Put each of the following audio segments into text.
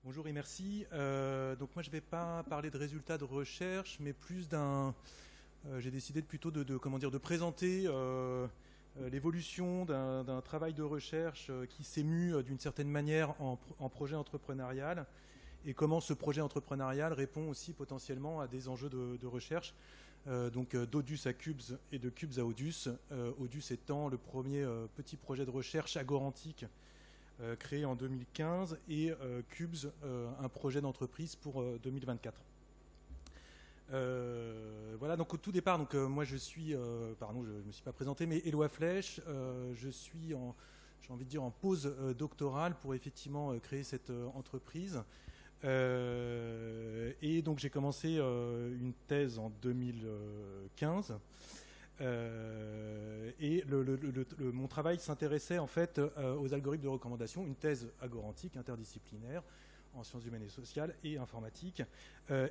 Bonjour et merci. Donc moi je ne vais pas parler de résultats de recherche, mais plus j'ai décidé de présenter l'évolution d'un travail de recherche qui s'est mu d'une certaine manière en projet entrepreneurial et comment ce projet entrepreneurial répond aussi potentiellement à des enjeux de recherche. D'Odus à Qubes et de Qubes à Odus. Odus étant le premier petit projet de recherche agorantique créé en 2015 et Qubes, un projet d'entreprise pour 2024. Voilà, donc au tout départ, moi je suis, pardon, je ne me suis pas présenté, mais Éloi Flèche, je suis j'ai envie de dire en pause doctorale pour effectivement créer cette entreprise. Et donc j'ai commencé une thèse en 2015. Mon travail s'intéressait en fait aux algorithmes de recommandation, une thèse agorantique interdisciplinaire en sciences humaines et sociales et informatique.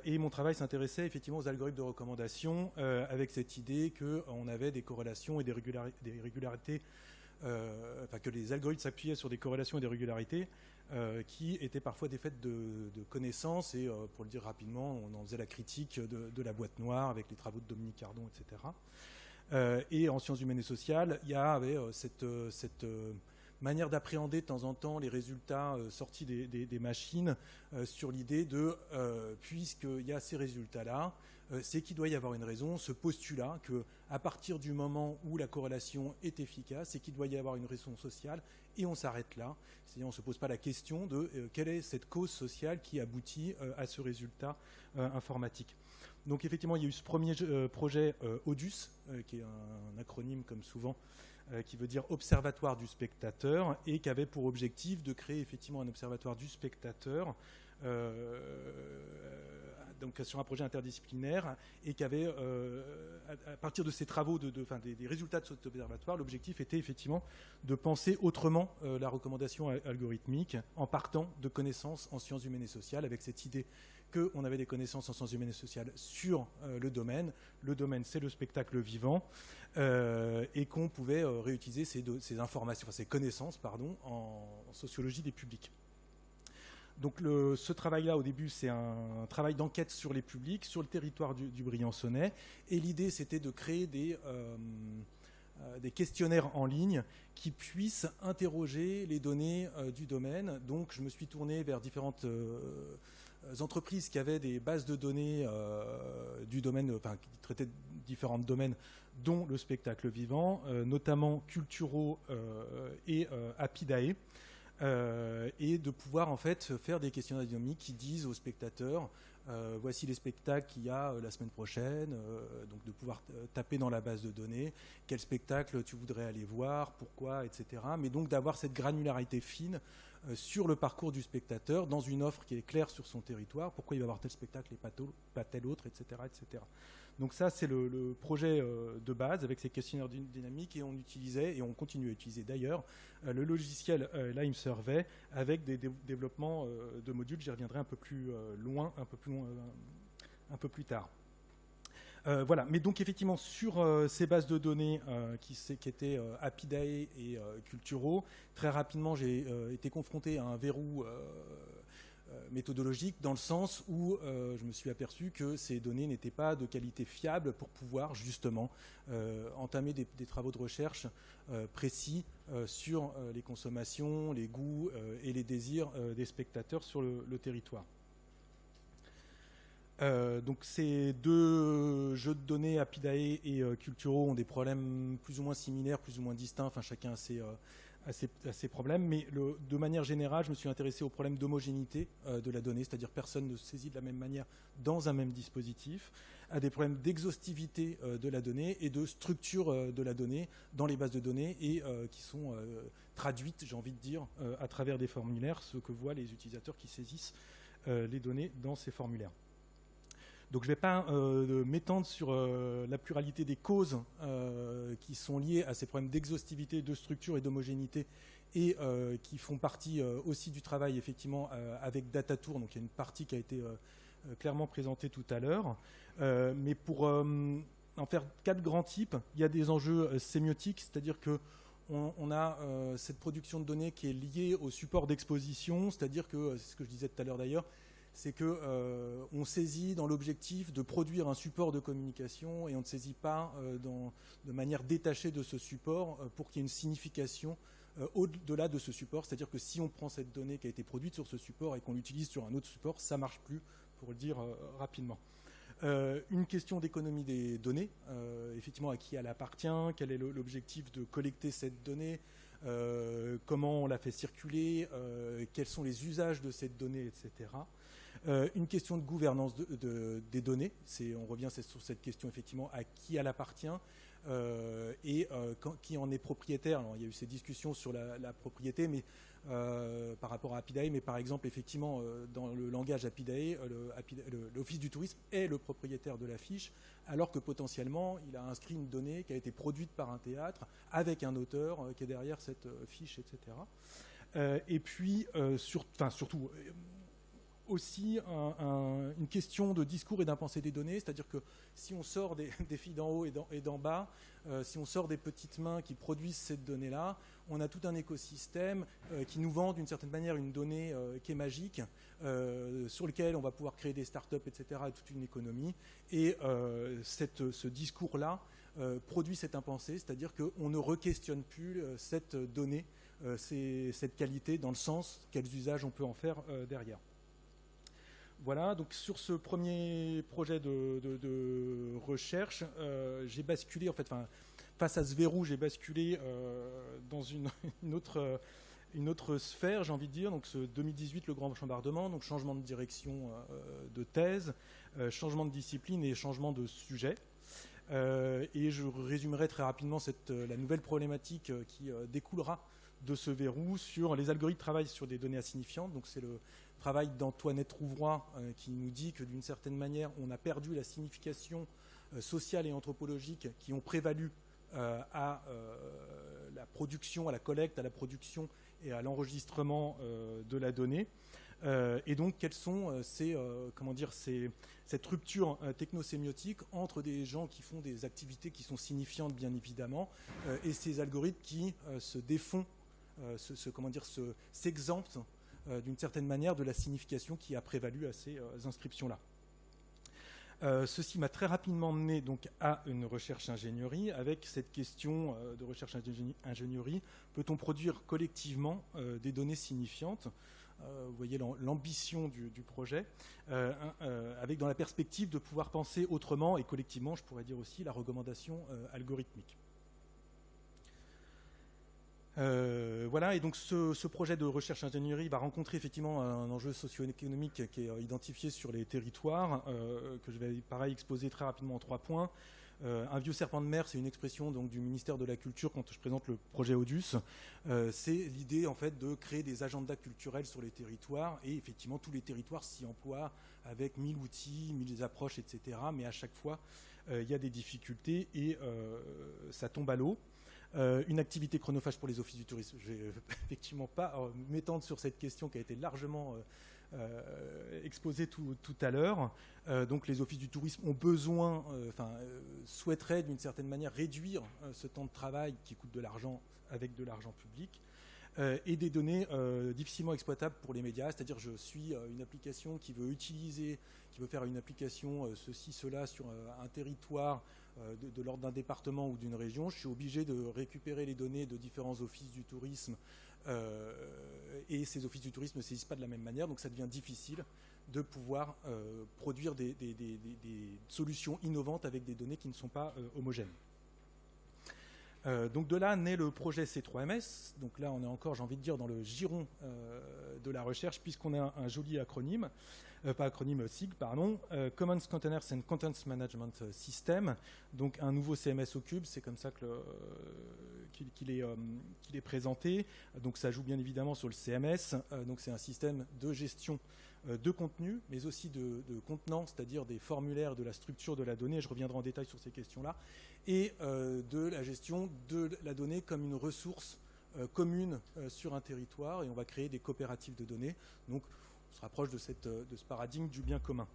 Et mon travail s'intéressait effectivement aux algorithmes de recommandation avec cette idée qu'on avait des corrélations et des régularités, que les algorithmes s'appuyaient sur des corrélations et des régularités qui étaient parfois des faits de connaissances. Et pour le dire rapidement, on en faisait la critique de la boîte noire avec les travaux de Dominique Cardon, etc. Et en sciences humaines et sociales, il y avait cette manière d'appréhender de temps en temps les résultats sortis des machines sur l'idée puisqu'il y a ces résultats-là, c'est qu'il doit y avoir une raison, ce postulat qu'à partir du moment où la corrélation est efficace, c'est qu'il doit y avoir une raison sociale et on s'arrête là. C'est-à-dire on ne se pose pas la question de quelle est cette cause sociale qui aboutit à ce résultat informatique. Donc effectivement, il y a eu ce premier projet ODUS, qui est un acronyme comme souvent, qui veut dire Observatoire du spectateur, et qui avait pour objectif de créer effectivement un observatoire du spectateur, donc sur un projet interdisciplinaire, et qui avait, à partir de ces travaux, des résultats de cet observatoire, l'objectif était effectivement de penser autrement la recommandation algorithmique en partant de connaissances en sciences humaines et sociales, avec cette idée qu'on avait des connaissances en sciences humaines et sociales sur le domaine. Le domaine, c'est le spectacle vivant, et qu'on pouvait réutiliser ces informations, ces connaissances, en sociologie des publics. Donc ce travail-là, au début, c'est un travail d'enquête sur les publics, sur le territoire du Briançonnais. Et l'idée, c'était de créer des questionnaires en ligne qui puissent interroger les données du domaine. Donc je me suis tourné vers différentes entreprises qui avaient des bases de données du domaine, qui traitaient différents domaines, dont le spectacle vivant, notamment Culturo et Apidae. Et de pouvoir en fait faire des questionnaires dynamiques qui disent aux spectateurs voici les spectacles qu'il y a la semaine prochaine, donc de pouvoir taper dans la base de données quel spectacle tu voudrais aller voir, pourquoi, etc. Mais donc d'avoir cette granularité fine sur le parcours du spectateur dans une offre qui est claire sur son territoire, pourquoi il va voir tel spectacle et pas tel autre, etc., etc. Donc ça, c'est le projet de base avec ces questionnaires dynamiques, et on utilisait, et on continue à utiliser d'ailleurs, le logiciel Lime Survey avec des développements de modules. J'y reviendrai un peu plus tard. Voilà, mais donc effectivement sur ces bases de données qui étaient Apidae et Culturo, très rapidement j'ai été confronté à un verrou méthodologique, dans le sens où je me suis aperçu que ces données n'étaient pas de qualité fiable pour pouvoir justement entamer des travaux de recherche précis sur les consommations, les goûts et les désirs des spectateurs sur le territoire. Donc ces deux jeux de données, Apidae et Culturo, ont des problèmes plus ou moins similaires, plus ou moins distincts, enfin chacun a ses problèmes, mais de manière générale, je me suis intéressé au problème d'homogénéité de la donnée, c'est-à-dire personne ne saisit de la même manière dans un même dispositif, à des problèmes d'exhaustivité de la donnée et de structure de la donnée dans les bases de données, et qui sont traduites, j'ai envie de dire, à travers des formulaires, ce que voient les utilisateurs qui saisissent les données dans ces formulaires. Donc je ne vais pas m'étendre sur la pluralité des causes qui sont liées à ces problèmes d'exhaustivité, de structure et d'homogénéité, et qui font partie aussi du travail effectivement avec Datatour. Donc il y a une partie qui a été clairement présentée tout à l'heure. Mais pour en faire 4 grands types, il y a des enjeux sémiotiques, c'est-à-dire que on a cette production de données qui est liée au support d'exposition, c'est-à-dire que, c'est ce que je disais tout à l'heure d'ailleurs, c'est qu'on saisit dans l'objectif de produire un support de communication et on ne saisit pas de manière détachée de ce support pour qu'il y ait une signification au-delà de ce support. C'est-à-dire que si on prend cette donnée qui a été produite sur ce support et qu'on l'utilise sur un autre support, ça ne marche plus, pour le dire rapidement. Une question d'économie des données, effectivement à qui elle appartient, quel est l'objectif de collecter cette donnée, comment on la fait circuler, quels sont les usages de cette donnée, etc. Une question de gouvernance des données, on revient sur cette question effectivement à qui elle appartient et qui en est propriétaire. Alors, il y a eu ces discussions sur la propriété, mais par rapport à Apidae, mais par exemple effectivement dans le langage Apidae, l'Office du tourisme est le propriétaire de la fiche, alors que potentiellement il a inscrit une donnée qui a été produite par un théâtre avec un auteur qui est derrière cette fiche, etc. Et puis surtout aussi une question de discours et d'impensé des données, c'est-à-dire que si on sort des filles d'en haut et d'en bas, si on sort des petites mains qui produisent cette donnée-là, on a tout un écosystème qui nous vend d'une certaine manière une donnée qui est magique, sur lequel on va pouvoir créer des startups, etc., et toute une économie. Et ce discours-là produit cet impensé, c'est-à-dire qu'on ne re-questionne plus cette donnée, cette qualité, dans le sens quels usages on peut en faire derrière. Voilà, donc sur ce premier projet de recherche, j'ai basculé, en fait, face à ce verrou, j'ai basculé dans une autre sphère, j'ai envie de dire. Donc ce 2018, le grand chambardement, donc changement de direction de thèse, changement de discipline et changement de sujet. Et je résumerai très rapidement la nouvelle problématique qui découlera de ce verrou sur les algorithmes travaillent sur des données insignifiantes. Donc c'est le travail d'Antoinette Rouvroy qui nous dit que d'une certaine manière, on a perdu la signification sociale et anthropologique qui ont prévalu à la production, à la collecte, à la production et à l'enregistrement de la donnée. Et donc, quelles sont cette rupture technosémiotique entre des gens qui font des activités qui sont signifiantes, bien évidemment, et ces algorithmes qui se défont, s'exemptent d'une certaine manière de la signification qui a prévalu à ces inscriptions-là. Ceci m'a très rapidement mené donc à une recherche ingénierie avec cette question de recherche ingénierie. Peut-on produire collectivement des données signifiantes ? Vous voyez l'ambition du projet, avec dans la perspective de pouvoir penser autrement et collectivement, je pourrais dire aussi, la recommandation algorithmique. Voilà, et donc ce projet de recherche ingénierie va rencontrer effectivement un enjeu socio-économique qui est identifié sur les territoires, que je vais pareil exposer très rapidement en 3 points. Un vieux serpent de mer, c'est une expression donc, du ministère de la Culture quand je présente le projet Odus. C'est l'idée en fait de créer des agendas culturels sur les territoires et effectivement tous les territoires s'y emploient avec 1000 outils, 1000 approches, etc. Mais à chaque fois, il y a des difficultés et ça tombe à l'eau. Une activité chronophage pour les offices du tourisme. Je ne vais effectivement pas m'étendre sur cette question qui a été largement exposée tout à l'heure. Donc les offices du tourisme ont besoin, souhaiteraient d'une certaine manière réduire ce temps de travail qui coûte de l'argent avec de l'argent public. Et des données difficilement exploitables pour les médias, c'est-à-dire je suis une application qui veut faire une application ceci, cela sur un territoire de l'ordre d'un département ou d'une région, je suis obligé de récupérer les données de différents offices du tourisme et ces offices du tourisme ne saisissent pas de la même manière, donc ça devient difficile de pouvoir produire des solutions innovantes avec des données qui ne sont pas homogènes. Donc de là naît le projet C3MS. Donc là, on est encore, j'ai envie de dire, dans le giron de la recherche, puisqu'on a un joli acronyme, SIG, pardon, Commons Containers and Contents Management System. Donc un nouveau CMS au cube, c'est comme ça qu'il est présenté. Donc ça joue bien évidemment sur le CMS. Donc c'est un système de gestion de contenu, mais aussi de contenant, c'est-à-dire des formulaires, de la structure de la donnée. Je reviendrai en détail sur ces questions-là. Et de la gestion de la donnée comme une ressource commune sur un territoire. Et on va créer des coopératives de données. Donc, on se rapproche de ce paradigme du bien commun.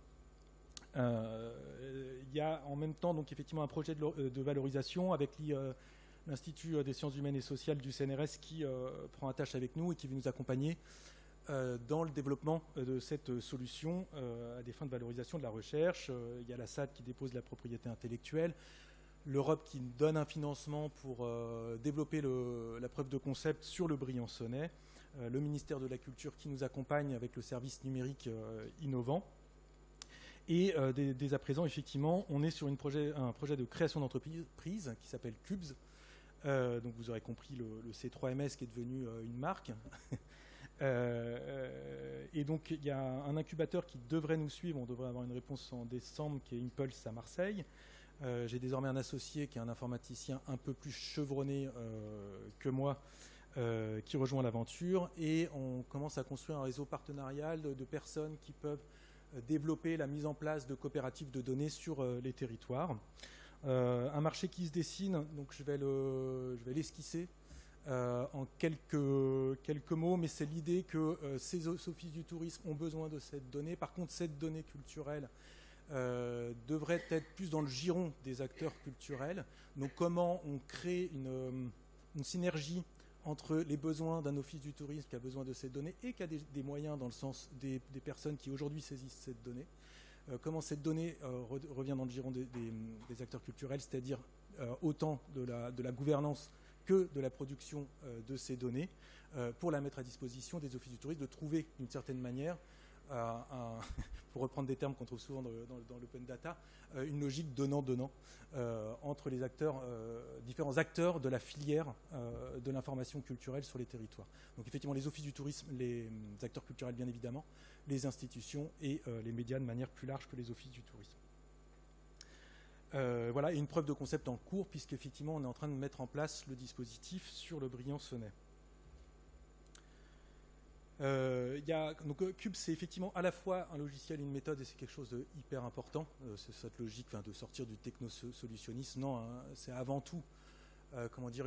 Il y a en même temps, donc, effectivement, un projet de valorisation avec l'Institut des sciences humaines et sociales du CNRS qui prend attache avec nous et qui va nous accompagner dans le développement de cette solution à des fins de valorisation de la recherche. Il y a la SAD qui dépose la propriété intellectuelle, l'Europe qui donne un financement pour développer la preuve de concept sur le Briançonnais, le ministère de la Culture qui nous accompagne avec le service numérique innovant. Et dès à présent, effectivement, on est sur un projet de création d'entreprise qui s'appelle CUBS. Donc vous aurez compris le C3MS qui est devenu une marque. Et donc il y a un incubateur qui devrait nous suivre, on devrait avoir une réponse en décembre, qui est Impulse à Marseille. J'ai désormais un associé qui est un informaticien un peu plus chevronné que moi, qui rejoint l'aventure, et on commence à construire un réseau partenarial de personnes qui peuvent développer la mise en place de coopératives de données sur les territoires. Un marché qui se dessine, donc je vais l'esquisser en quelques mots, mais c'est l'idée que ces offices du tourisme ont besoin de cette donnée. Par contre, cette donnée culturelle devrait être plus dans le giron des acteurs culturels. Donc comment on crée une synergie entre les besoins d'un office du tourisme qui a besoin de cette donnée et qui a des moyens dans le sens des personnes qui aujourd'hui saisissent cette donnée. Comment cette donnée revient dans le giron des acteurs culturels, c'est-à-dire autant de la gouvernance que de la production de ces données, pour la mettre à disposition des offices du tourisme, de trouver d'une certaine manière, pour reprendre des termes qu'on trouve souvent dans l'open data, une logique donnant-donnant entre les différents acteurs de la filière de l'information culturelle sur les territoires. Donc effectivement, les offices du tourisme, les acteurs culturels bien évidemment, les institutions et les médias de manière plus large que les offices du tourisme. Voilà, et une preuve de concept en cours, puisqu'effectivement on est en train de mettre en place le dispositif sur le Briançonnais. Donc CUBS, c'est effectivement à la fois un logiciel et une méthode, et c'est quelque chose de hyper important. C'est cette logique de sortir du technosolutionnisme. Non, hein, c'est avant tout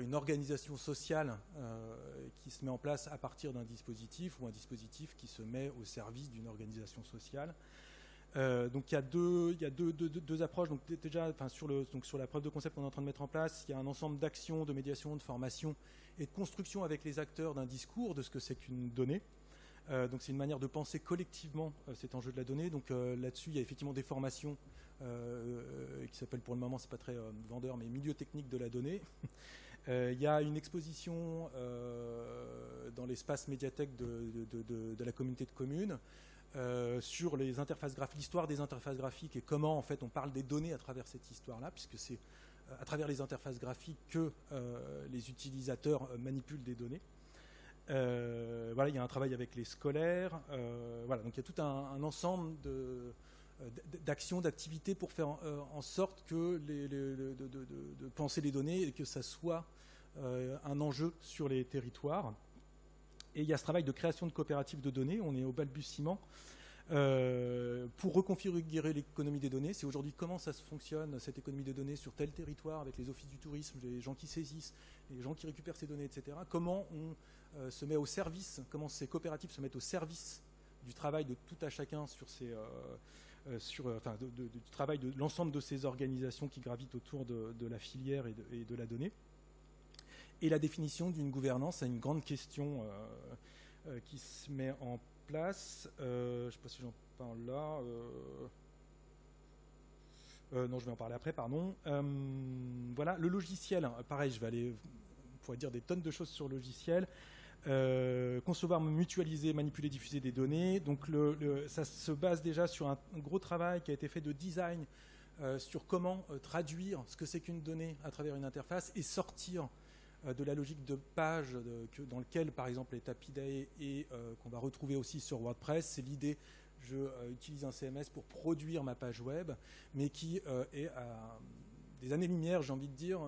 une organisation sociale qui se met en place à partir d'un dispositif, ou un dispositif qui se met au service d'une organisation sociale. Donc il y a deux approches. Donc déjà, sur la preuve de concept qu'on est en train de mettre en place, il y a un ensemble d'actions, de médiation, de formation et de construction avec les acteurs d'un discours de ce que c'est qu'une donnée. Donc c'est une manière de penser collectivement cet enjeu de la donnée. Donc là-dessus, il y a effectivement des formations qui s'appellent, pour le moment, c'est pas très vendeur, mais milieu technique de la donnée. Il y a une exposition dans l'espace médiathèque de la communauté de communes sur les interfaces graphiques, l'histoire des interfaces graphiques et comment en fait on parle des données à travers cette histoire-là, puisque c'est à travers les interfaces graphiques que les utilisateurs manipulent des données. Voilà, il y a un travail avec les scolaires. Voilà, donc il y a tout un ensemble d'actions, d'activités pour faire en sorte que de penser les données et que ça soit un enjeu sur les territoires. Et il y a ce travail de création de coopératives de données. On est au balbutiement pour reconfigurer l'économie des données. C'est aujourd'hui comment ça se fonctionne, cette économie des données sur tel territoire, avec les offices du tourisme, les gens qui saisissent, les gens qui récupèrent ces données, etc. Comment on se met au service, comment ces coopératives se mettent au service du travail de tout à chacun sur du travail de l'ensemble de ces organisations qui gravitent autour de la filière et de la donnée. Et la définition d'une gouvernance est une grande question qui se met en place. Je ne sais pas si j'en parle là. Non, je vais en parler après, pardon. Voilà, le logiciel, pareil, on pourrait dire des tonnes de choses sur le logiciel. Concevoir, mutualiser, manipuler, diffuser des données. Donc ça se base déjà sur un gros travail qui a été fait de design sur comment traduire ce que c'est qu'une donnée à travers une interface et sortir de la logique de page dans lequel, par exemple, est Tapidae et qu'on va retrouver aussi sur WordPress. C'est l'idée, je utilise un CMS pour produire ma page web, mais qui est à des années-lumière, j'ai envie de dire,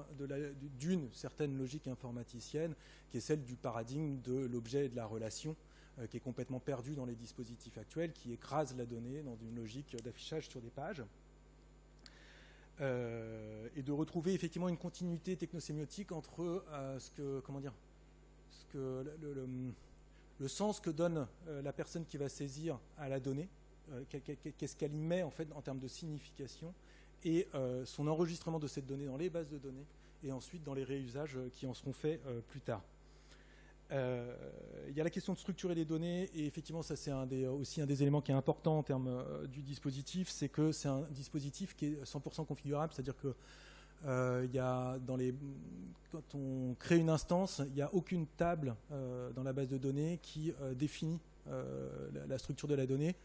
d'une certaine logique informaticienne, qui est celle du paradigme de l'objet et de la relation, qui est complètement perdu dans les dispositifs actuels, qui écrase la donnée dans une logique d'affichage sur des pages. Et de retrouver effectivement une continuité technosémiotique entre le sens que donne la personne qui va saisir à la donnée, qu'est-ce qu'elle y met en fait en termes de signification, et son enregistrement de cette donnée dans les bases de données, et ensuite dans les réusages qui en seront faits plus tard. Il y a la question de structurer les données, et effectivement ça c'est aussi un des éléments qui est important en termes du dispositif, c'est que c'est un dispositif qui est 100% configurable, c'est-à-dire que quand on crée une instance, il n'y a aucune table dans la base de données qui définit la structure de la donnée.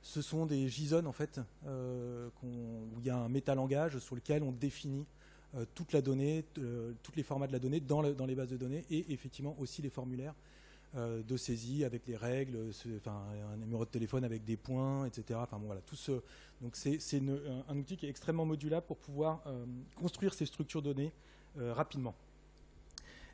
Ce sont des JSON en fait, où il y a un métalangage sur lequel on définit toute la donnée, tous les formats de la donnée dans les bases de données, et effectivement aussi les formulaires de saisie avec les règles, un numéro de téléphone avec des points, etc. Enfin bon, voilà, donc c'est un outil qui est extrêmement modulable pour pouvoir construire ces structures de données rapidement.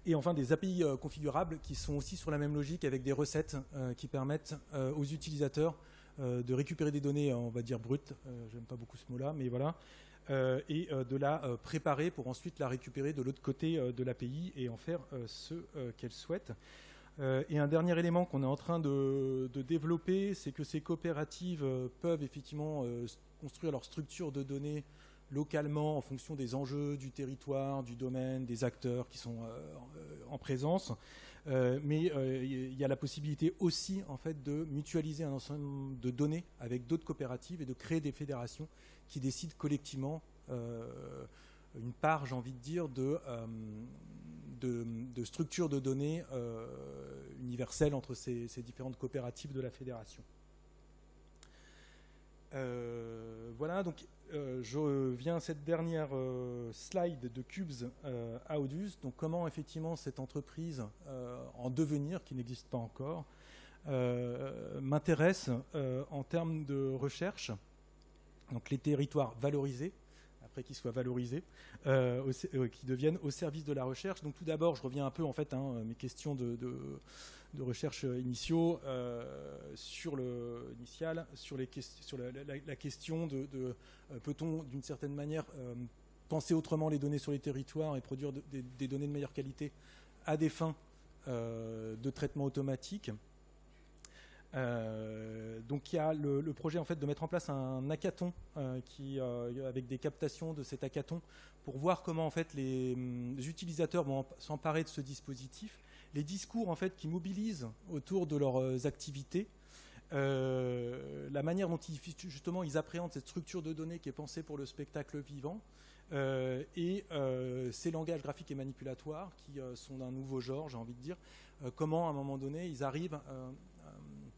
Et enfin des API configurables qui sont aussi sur la même logique avec des recettes qui permettent aux utilisateurs de récupérer des données, on va dire brutes, j'aime pas beaucoup ce mot-là, mais voilà, et de la préparer pour ensuite la récupérer de l'autre côté de l'API et en faire ce qu'elle souhaite. Et un dernier élément qu'on est en train de développer, c'est que ces coopératives peuvent effectivement construire leur structure de données localement en fonction des enjeux du territoire, du domaine, des acteurs qui sont en présence. Mais il y a la possibilité aussi en fait, de mutualiser un ensemble de données avec d'autres coopératives et de créer des fédérations qui décident collectivement une part, j'ai envie de dire, de structures de données universelles entre ces différentes coopératives de la fédération. Voilà, donc je viens à cette dernière slide de Cubes à Odus. Donc comment effectivement cette entreprise en devenir, qui n'existe pas encore, m'intéresse en termes de recherche. Donc les territoires valorisés, après qu'ils soient valorisés, qui deviennent au service de la recherche. Donc tout d'abord, je reviens un peu en fait mes questions de recherche initiaux sur la question de peut-on d'une certaine manière penser autrement les données sur les territoires et produire des données de meilleure qualité à des fins de traitement automatique. Donc il y a le projet en fait de mettre en place un hackathon avec des captations de cet hackathon pour voir comment en fait les utilisateurs vont s'emparer de ce dispositif, les discours en fait qui mobilisent autour de leurs activités, la manière dont ils appréhendent cette structure de données qui est pensée pour le spectacle vivant, et ces langages graphiques et manipulatoires qui sont d'un nouveau genre, j'ai envie de dire, comment à un moment donné ils arrivent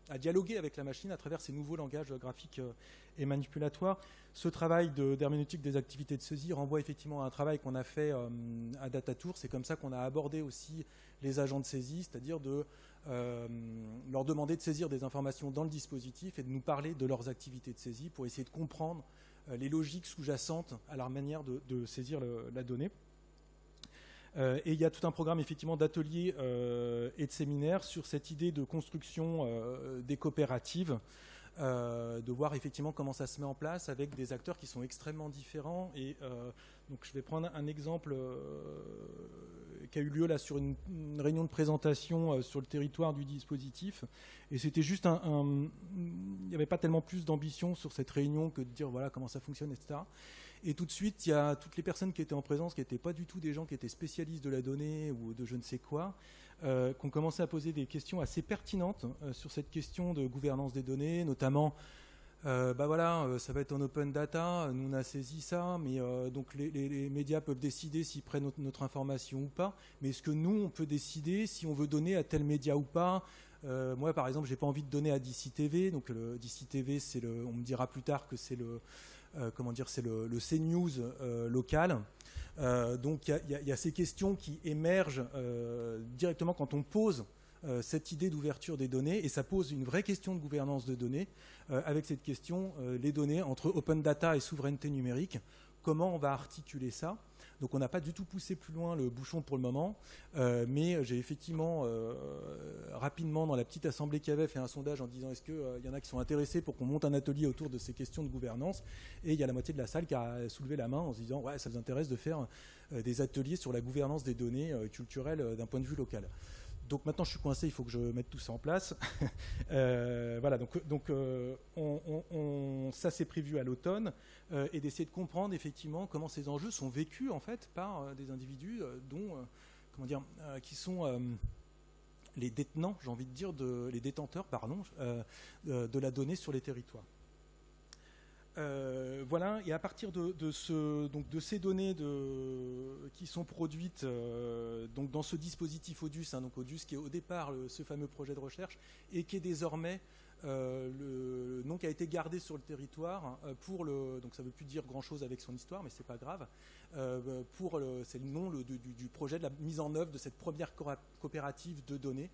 à dialoguer avec la machine à travers ces nouveaux langages graphiques et manipulatoires. Ce travail d'herméneutique des activités de saisie renvoie effectivement à un travail qu'on a fait à DataTour. C'est comme ça qu'on a abordé aussi les agents de saisie, c'est-à-dire de leur demander de saisir des informations dans le dispositif et de nous parler de leurs activités de saisie pour essayer de comprendre les logiques sous-jacentes à leur manière de saisir la donnée. Et il y a tout un programme effectivement d'ateliers et de séminaires sur cette idée de construction des coopératives, de voir effectivement comment ça se met en place avec des acteurs qui sont extrêmement différents. Et donc je vais prendre un exemple qui a eu lieu là sur une réunion de présentation sur le territoire du dispositif. Et c'était juste il n'y avait pas tellement plus d'ambition sur cette réunion que de dire voilà comment ça fonctionne, etc. Et tout de suite, il y a toutes les personnes qui étaient en présence, qui n'étaient pas du tout des gens qui étaient spécialistes de la donnée ou de je ne sais quoi, qui ont commencé à poser des questions assez pertinentes sur cette question de gouvernance des données, notamment, ça va être en open data, nous on a saisi ça, mais donc les médias peuvent décider s'ils prennent notre information ou pas, mais est-ce que nous, on peut décider si on veut donner à tel média ou pas? Moi, par exemple, j'ai pas envie de donner à DC TV, donc le DC TV, on me dira plus tard que c'est c'est le CNews local. Donc il y a ces questions qui émergent directement quand on pose cette idée d'ouverture des données, et ça pose une vraie question de gouvernance de données avec cette question les données entre open data et souveraineté numérique. Comment on va articuler ça? Donc on n'a pas du tout poussé plus loin le bouchon pour le moment, mais j'ai effectivement rapidement dans la petite assemblée qu'il y avait fait un sondage en disant est-ce qu'il y en a qui sont intéressés pour qu'on monte un atelier autour de ces questions de gouvernance, et il y a la moitié de la salle qui a soulevé la main en se disant ouais, ça vous intéresse de faire des ateliers sur la gouvernance des données culturelles d'un point de vue local. Donc maintenant, je suis coincé, il faut que je mette tout ça en place. Voilà, ça c'est prévu à l'automne, et d'essayer de comprendre effectivement comment ces enjeux sont vécus en fait par des individus qui sont les détenants, j'ai envie de dire, les détenteurs, pardon, de la donnée sur les territoires. Voilà, et à partir de ces données qui sont produites donc dans ce dispositif ODUS, donc ODUS qui est au départ ce fameux projet de recherche et qui est désormais le nom qui a été gardé sur le territoire donc ça ne veut plus dire grand chose avec son histoire, mais c'est pas grave, c'est le nom du projet de la mise en œuvre de cette première coopérative de données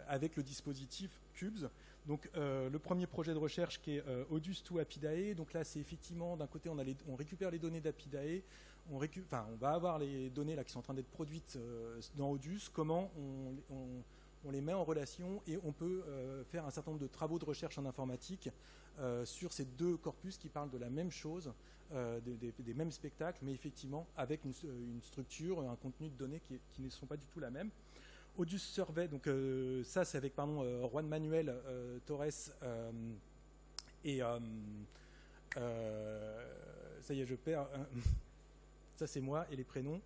avec le dispositif CUBES. Donc le premier projet de recherche qui est ODUS2 Apidae. Donc là c'est effectivement d'un côté on récupère les données d'Apidae, on va avoir les données là qui sont en train d'être produites dans ODUS, comment on les met en relation et on peut faire un certain nombre de travaux de recherche en informatique sur ces deux corpus qui parlent de la même chose, des mêmes spectacles, mais effectivement avec une structure, un contenu de données qui ne sont pas du tout la même. ODUS Survey, donc ça c'est avec Juan Manuel Torres et ça y est je perds ça c'est moi et les prénoms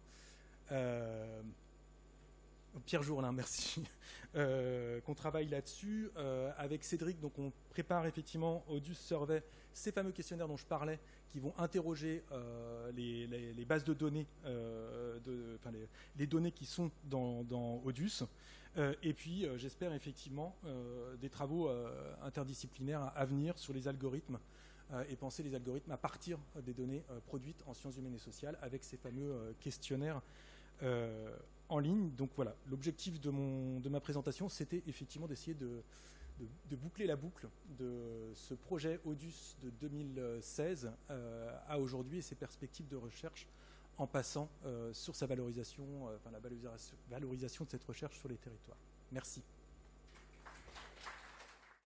Pierre Jourlin, merci, qu'on travaille là-dessus avec Cédric. Donc on prépare effectivement ODUS Survey, ces fameux questionnaires dont je parlais, qui vont interroger les bases de données, les données qui sont dans ODUS. Et puis j'espère effectivement des travaux interdisciplinaires à venir sur les algorithmes et penser les algorithmes à partir des données produites en sciences humaines et sociales avec ces fameux questionnaires en ligne. Donc voilà, l'objectif de ma présentation, c'était effectivement d'essayer de boucler la boucle de ce projet ODUS de 2016 à aujourd'hui et ses perspectives de recherche en passant sur sa valorisation, la valorisation de cette recherche sur les territoires. Merci.